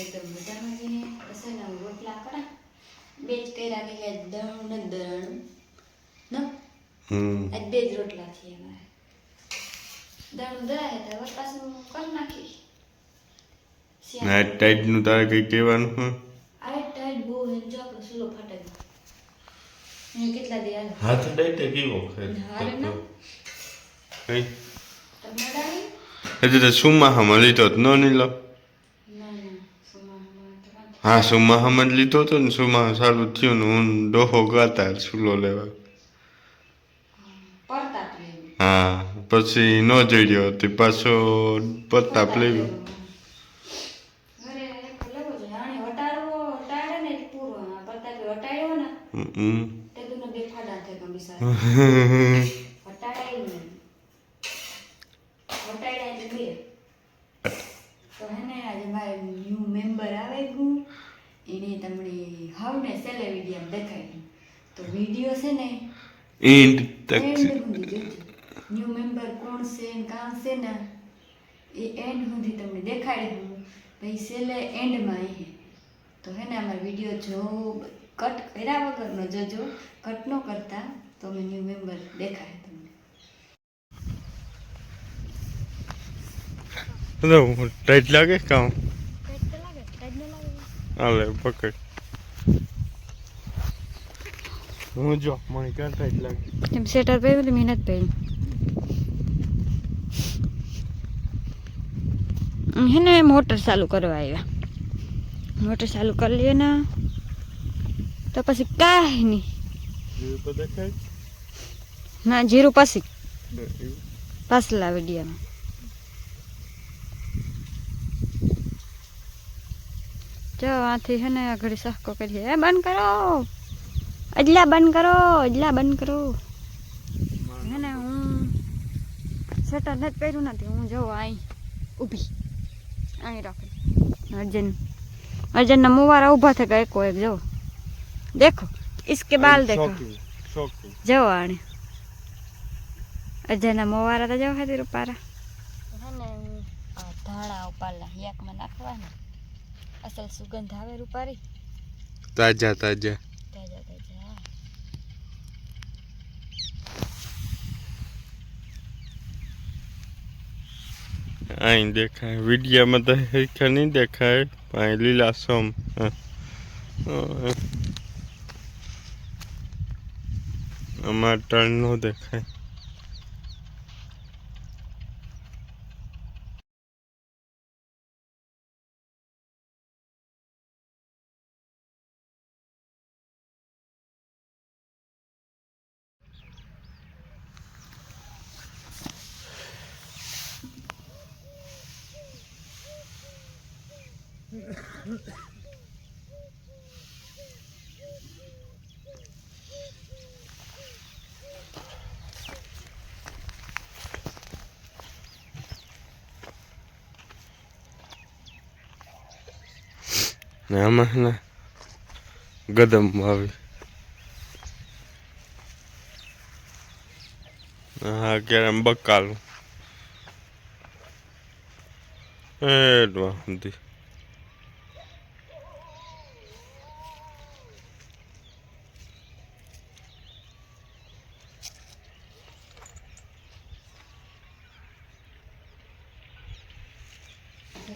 એકદમ મજામાં જઈએ હશે ને રોટલા કરા બે જ કર્યા કે દણ દણ ન આજ બે જ રોટલા છે અમારે દણ દરાય તો હવે પાછું કરી નાખી ના ટાઈટ નું તારે કઈ કહેવાનું હે આ ટાઈટ બહુ હે જો આપણો સુલો ફાટે એ કેટલા દે હાલ હાથ ટાઈટ કેવો ખે હારે ના કઈ ટમાટાની એટલે તો સુમા હમ લીધો ન નીલો હા સુમા હમ જ લીધો હતો ને સુમા સારું થયું ને હું ડોહો ગાતા સુલો લેવા હા પછી ન જોડ્યો તે પાછો પ્રતાપ લેવો તો હે ને આજે મારે ન્યૂ મેમ્બર આવે ગયું એને તમને હાવને સેલે વિડીયો દેખાય તો વિડીયો છે ને એન્ડ તક ન્યૂ મેમ્બર કોણ છે ને કામ છે ને એ એન્ડ સુધી તમને દેખાડી હું પછી છેલ્લે એન્ડમાં એ તો હે ને અમારો વિડીયો જો કટ કર્યા વગરનો જોજો કટ ન કરતા તો અમે ન્યૂ મેમ્બર દેખાય તમને ટાઈટ લાગે કામ હાલે પકડ હું જો મને ક્યાં ટાઈટ લાગે એમ સેટર પહેર્યું તો મહેનત પહેર્યું હે ને મોટર ચાલુ કરવા આવ્યા મોટર ચાલુ કરી લઈએ ને તો પછી કાંઈ નહીં ના જીરું પછી પાછલા વિડીયામાં જો આથી છે ને ઘડી સહકો કરીએ એ બંધ કરો અજલા બંધ કરો અજલા બંધ કરો હે ને હું શટર નથી પહેર્યું નથી હું જવું અહીં ઊભી અહીં રાખી अर्जन मुवारा उभा थे गए को एक जो देखो इसके बाल देखो जो आने अर्जन मुवारा तो जो है तेरे पारा है ने धाणा उपाला एक में नाखवाना असल सुगंध आवे रूपारी ताजा ताजा ताजा ताजा आई देखा है वीडियो में तो है नहीं देखा है पानी लीला सोम हमारा टर्न नो देखा है આમાં ને ગદમ આવી હા ક્યારે બકાલું એડવા હતી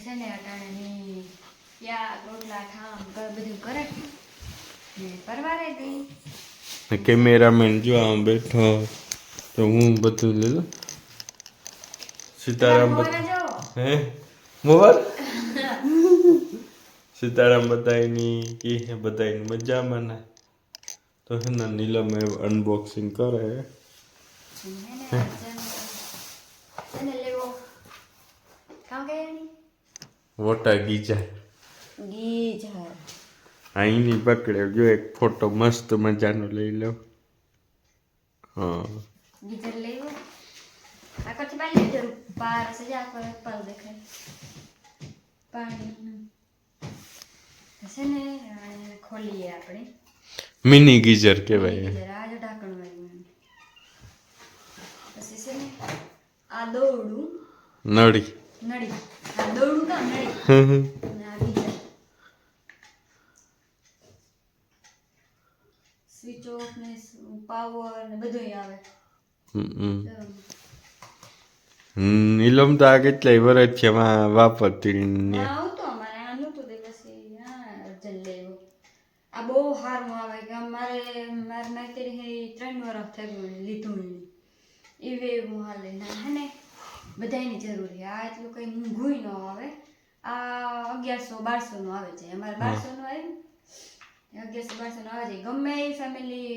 છે ને અટાણે યા રોટલા ઠામ બધું કરે ને પરવારે ગઈ કેમેરામેન જો આમ બેઠો તો હું બધું લીધું સીતારામ હે મોબાઈલ સીતારામ બધાની કી હે બધાની મજામાં ને તો હે ને નીલમ અનબોક્સિંગ કરે વોટા ગીજા અહીંની પકડે જો એક ફોટો મસ્ત મજાનો લઈ લો હા ગીઝર લેવો આ કચ્છ બાલી લીધર બાર સજા પર પલ દેખાય પાણી છે ને ખોલીએ આપણે મિની ગીઝર કહેવાય આ જો ઢાંકણ વાળું પછી છે ને આ દોડું નળી નળી આ દોડું કા નળી ના ગીઝર પાવર ને બધું આવે. હમ. નીલમ તો આ કેટલાય વર્ષ છે એમાં વાપરતી ને. હા આવતો અમારે આ નહોતું તે પછી હા અર્જન લેવો. આ બહુ સારું આવે કે મારે નાતેરી 3 વર્ષ થઈ ગયું લીધું ને એવે એવું હાલે હે ને બધાયની જરૂરી આ એટલું કઈ મોંઘું ન આવે. આ 1100-1200 નું આવે છે અમારે 1200 નું આવ્યું 1100-1200 નું આવે છે ગમે એ ફેમિલી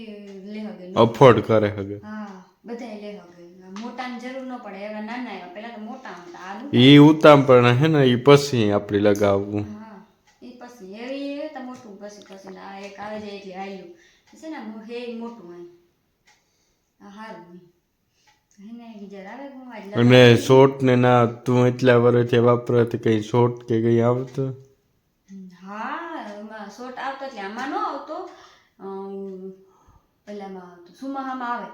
લે હગે અફોર્ડ કરે હગે. હા બધાય લે હગે મોટાની જરૂર ન પડે એવા નાના એવા પેલા તો મોટા હતા આનું ઈ ઉતામ પણ હે ને ઈ પછી આપણે લગાવવું. હા ઈ પછી એવી તો મોટું પછી આ એક આવે છે એટલે આયલું છે ને હે મોટું હોય આ હારું હેને બીજા આવે હું આજ અને શોર્ટ ને ના તું એટલા વર્ષથી વાપરતી કઈ શોર્ટ કે કઈ આવતું? હા એમાં શોર્ટ આવતો એટલે આમાં ન આવતો પેલામાં આવતો સુમાહામાં આવે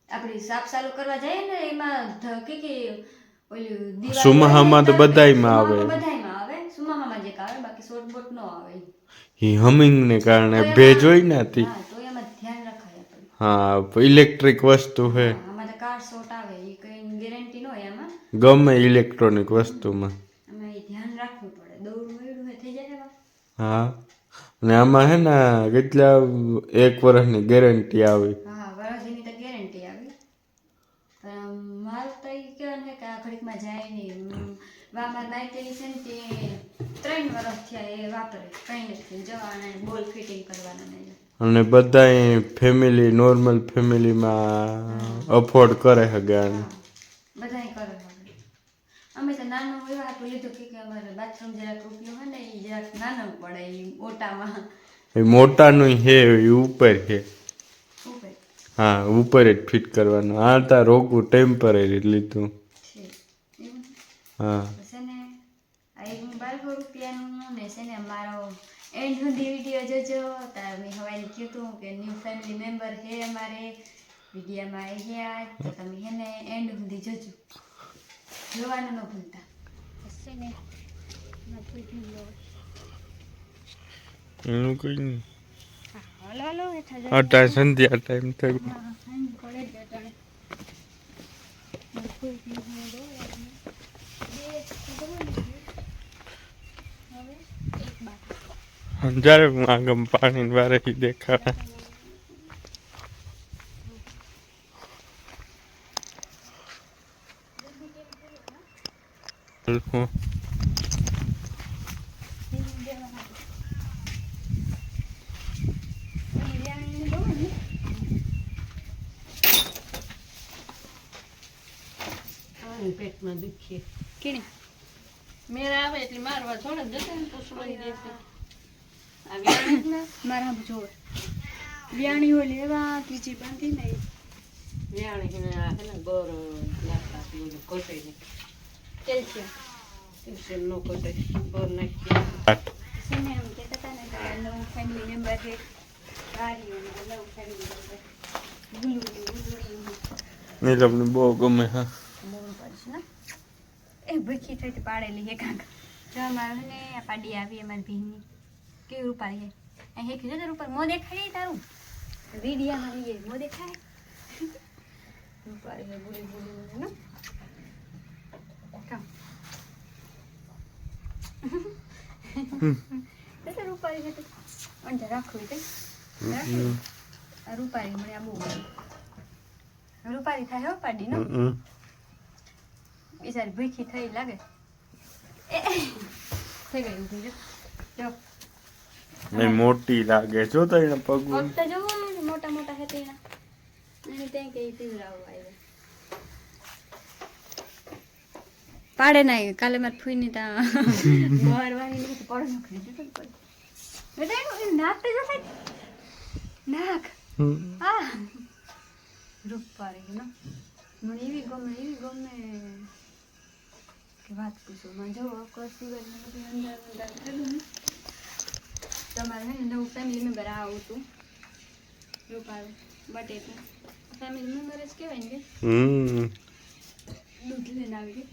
આપણે સાફ ચાલુ કરવા જઈએ ને એમાં કે ઓલું દીવાલ સુમાહામાં તો બધાયમાં આવે. બધાયમાં આવે સુમાહામાં જે આવે બાકી શોર્ટ બોટ ન આવે. ઈ હમિંગ ને કારણે ભેજ હોય ને હતી. હા તો એમાં ધ્યાન રખાય આપણે. હા ઇલેક્ટ્રિક વસ્તુ હે. આમાં તો કાર શોર્ટ આવે એ કઈ ગેરંટી ન હોય આમાં. ગમે ઇલેક્ટ્રોનિક વસ્તુમાં. આમાં એ ધ્યાન રાખવું પડે દોડું મેળું થઈ જાય ને. હા અને આમાં હે ને કેટલા 1 વર્ષની ગેરંટી આવે. હા વર્ષની તો ગેરંટી આવી પણ માલ તો એ કહેવાનું છે કે આ ઘડીકમાં જાય નહીં મારા નાઈટેલી છે ને તે 3 વર્ષ થયા એ વાપરે કંઈ નથી જવાના બોલ ફિટિંગ કરવાના નહીં. અને બધાય ફેમિલી નોર્મલ ફેમિલીમાં અફોર્ડ કરે હગે આને. બધાય કરે હવે અમે તો નાનું એવા હાટું લીધું કે અમારે બાથરૂમ જરાક રૂપિયો હોય ને એ જરાક નાનું પડે એ મોટામાં. એ મોટાનું હે એ ઉપર છે. ઉપર હા ઉપર જ ફિટ કરવાનું. આ તા રોગું ટેમ્પરરી લીધું છે એવું. હા છે ને આ 1200 રૂપિયાનું ને છે ને મારો એન્ડ સુધી વિડીયો જોજો તાર મેં હવારે કીધું કે ન્યૂ ફેમિલી મેમ્બર હે અમારે વિડીયામાં આવી ગયા તો તમે એને એન્ડ સુધી જોજો જોવાનું ન ભૂલતા. છે ને એનું કઈ નહીં. હલો હલો હેઠા અટા સંધ્યા ટાઈમ થઈ ગયો. હા પડે જ અટાણે જ્યારે હું આગમ પાણી વારે દેખાડે. પેટમાં દુખીએ કેણી મેરા આવે એટલે મારવા થોડા જતા ને પૂછવાની દેશે મારા આમ જોવે વ્યાણી હોય લેવા ત્રીજી બાંધી નહીં વ્યાણી હે ને ગોર લાખા બધું કોટે ને કેલ્શિયમ ટ્યુશન નો કોટે ગોર નાખી સિને એમ કહેતા હતા ને કે નવું ફેમિલી મેમ્બર છે ગાડીઓ નવું ફેમિલી મેમ્બર ગુલુડી નીલમને બહુ ગમે. હા મોડું પડશે ને એ ભૂખી થઈ પાડેલી એક કાંક જો અમારે ને આ પાડી આવી અમારી ભીની કેવી રૂપાળી છે અહીં હેઠી જો ઉપર મો દેખાય તારું વિડીયામાં લઈએ મો દેખાય રૂપાળી છે ગુલી ગુલી ને કામ તો રૂપાળી છે અંજર રાખવી તે આ રૂપાળી મને આ બહુ રૂપાળી થાય હો પાડી નો બિચારી ભૂખી થઈ લાગે થઈ ગઈ ઊભી જો મોટી લાગે જો તો એના પગ ફક્ત જોવો ને મોટા મોટા હે તેના અને ત્યાં કે પીવરાવો આવ્યો પાડે ના કાલે માર ફૂઈની તા બહાર વાળી ને પડો નખરી દીધું પડ બેટા નાક તો જો નાક હા રૂપ પાડે ને મને એવી ગમે કે વાત પૂછો માં જો કોસીવર ને બધી અંદર થયેલું ને તમારે હે ને નવું ફેમિલી મેમ્બર આવું હતું રૂપાલ બટેટું ફેમિલી મેમ્બર જ કહેવાય ને કે દૂધ લઈને આવી ગઈ